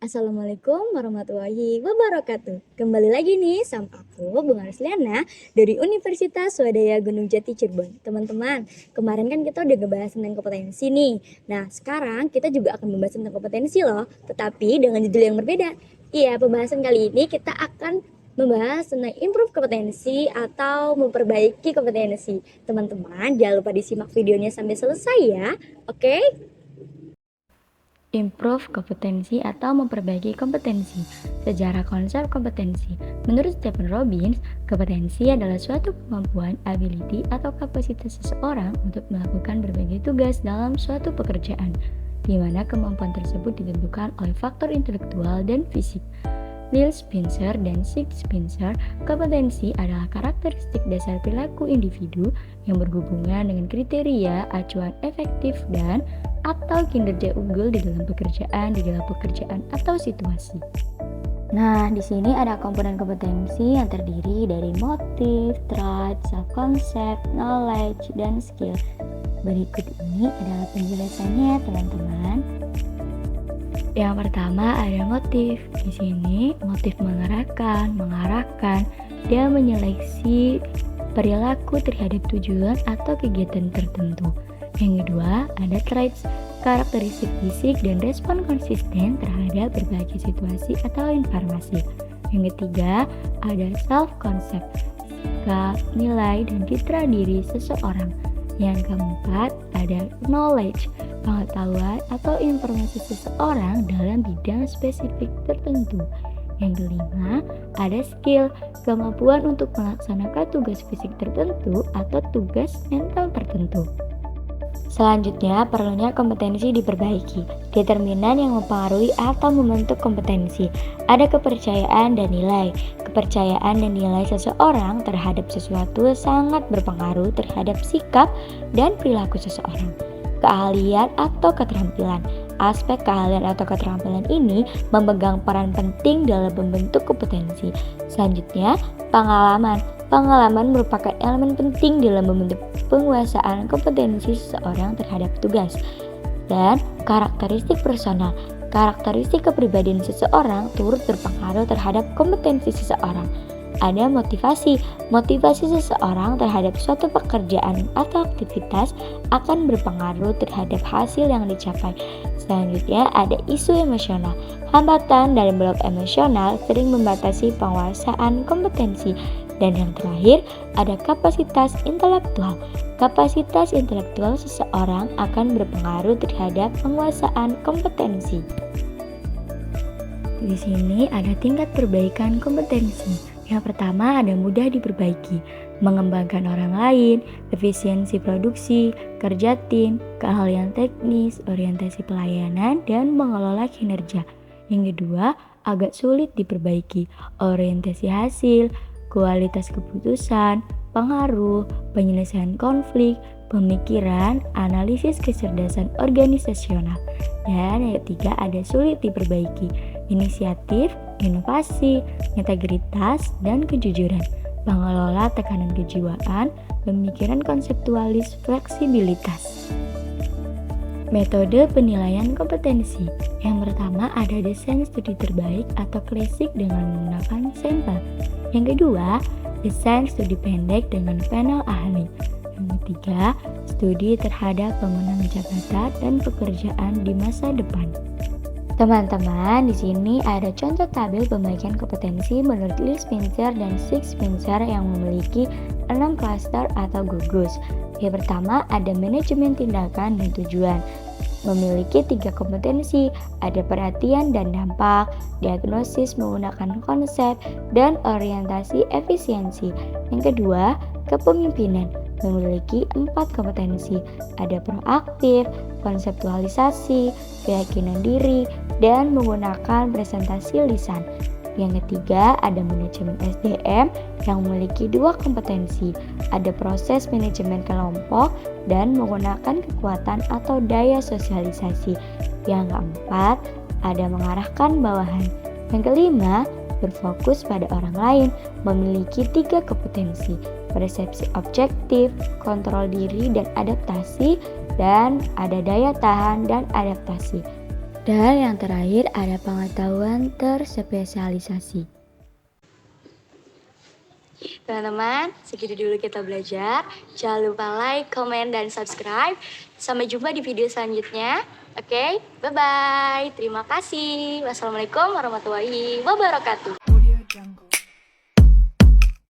Assalamualaikum warahmatullahi wabarakatuh. Kembali lagi nih sama aku Bunga Rusliana dari Universitas Swadaya Gunung Jati Cirebon. Teman-teman, kemarin kan kita udah ngebahas tentang kompetensi nih. Nah, sekarang kita juga akan membahas tentang kompetensi loh, tetapi dengan judul yang berbeda. Iya, pembahasan kali ini kita akan membahas tentang improve kompetensi atau memperbaiki kompetensi. Teman-teman, jangan lupa disimak videonya sampai selesai ya. Oke? Improve kompetensi atau memperbaiki kompetensi. Sejarah konsep kompetensi. Menurut Stephen Robbins, kompetensi adalah suatu kemampuan, ability, atau kapasitas seseorang untuk melakukan berbagai tugas dalam suatu pekerjaan, di mana kemampuan tersebut ditentukan oleh faktor intelektual dan fisik. Neil Spencer dan Sig Spencer, kompetensi adalah karakteristik dasar perilaku individu yang berhubungan dengan kriteria, acuan efektif dan atau kinerja unggul di dalam pekerjaan atau situasi. Nah, di sini ada komponen kompetensi yang terdiri dari motif, trait, self-concept, knowledge, dan skill. Berikut ini adalah penjelasannya, teman-teman. Yang pertama ada motif. Di sini motif mengarahkan dan menyeleksi perilaku terhadap tujuan atau kegiatan tertentu. Yang kedua ada traits, karakteristik fisik dan respon konsisten terhadap berbagai situasi atau informasi. Yang ketiga ada self-concept, sikap, nilai dan citra diri seseorang. Yang keempat ada knowledge, pengetahuan atau informasi seseorang dalam bidang spesifik tertentu. Yang kelima, ada skill, kemampuan untuk melaksanakan tugas fisik tertentu atau tugas mental tertentu. Selanjutnya, perlunya kompetensi diperbaiki. Determinan yang mempengaruhi atau membentuk kompetensi. Ada kepercayaan dan nilai. Kepercayaan dan nilai seseorang terhadap sesuatu sangat berpengaruh terhadap sikap dan perilaku seseorang. Keahlian atau keterampilan. Aspek keahlian atau keterampilan ini memegang peran penting dalam membentuk kompetensi. Selanjutnya, pengalaman. Pengalaman merupakan elemen penting dalam membentuk penguasaan kompetensi seseorang terhadap tugas. Dan karakteristik personal. Karakteristik kepribadian seseorang turut berpengaruh terhadap kompetensi seseorang. Ada motivasi. Motivasi seseorang terhadap suatu pekerjaan atau aktivitas akan berpengaruh terhadap hasil yang dicapai. Selanjutnya ada isu emosional. Hambatan dalam blok emosional sering membatasi penguasaan kompetensi. Dan yang terakhir ada kapasitas intelektual. Kapasitas intelektual seseorang akan berpengaruh terhadap penguasaan kompetensi. Di sini ada tingkat perbaikan kompetensi. Yang pertama ada mudah diperbaiki, mengembangkan orang lain, efisiensi produksi, kerja tim, keahlian teknis, orientasi pelayanan, dan mengelola kinerja. Yang kedua agak sulit diperbaiki, orientasi hasil, kualitas keputusan, pengaruh, penyelesaian konflik, pemikiran, analisis kecerdasan organisasional. Dan yang ketiga ada sulit diperbaiki, inisiatif, inovasi, integritas, dan kejujuran, pengelola tekanan kejiwaan, pemikiran konseptualis, fleksibilitas. Metode penilaian kompetensi. Yang pertama ada desain studi terbaik atau klasik dengan menggunakan sampel. Yang kedua, desain studi pendek dengan panel ahli. Yang ketiga, studi terhadap pemenang jabatan dan pekerjaan di masa depan. Teman-teman, di sini ada contoh tabel pembagian kompetensi menurut Neil Spencer dan Sig Spencer yang memiliki 6 klaster atau gugus. Yang pertama ada manajemen tindakan dan tujuan. Memiliki 3 kompetensi, ada perhatian dan dampak, diagnosis menggunakan konsep, dan orientasi efisiensi. Yang kedua, kepemimpinan. Memiliki 4 kompetensi, ada proaktif, konseptualisasi, keyakinan diri, dan menggunakan presentasi lisan. Yang ketiga ada manajemen SDM yang memiliki 2 kompetensi, ada proses manajemen kelompok dan menggunakan kekuatan atau daya sosialisasi. Yang keempat ada mengarahkan bawahan. Yang kelima berfokus pada orang lain, memiliki 3 kompetensi, persepsi objektif, kontrol diri dan adaptasi, dan ada daya tahan dan adaptasi. Dan yang terakhir ada pengetahuan terspesialisasi. Teman-teman, segitu dulu kita belajar. Jangan lupa like, comment, dan subscribe. Sampai jumpa di video selanjutnya. Oke, bye-bye. Terima kasih. Wassalamualaikum warahmatullahi wabarakatuh.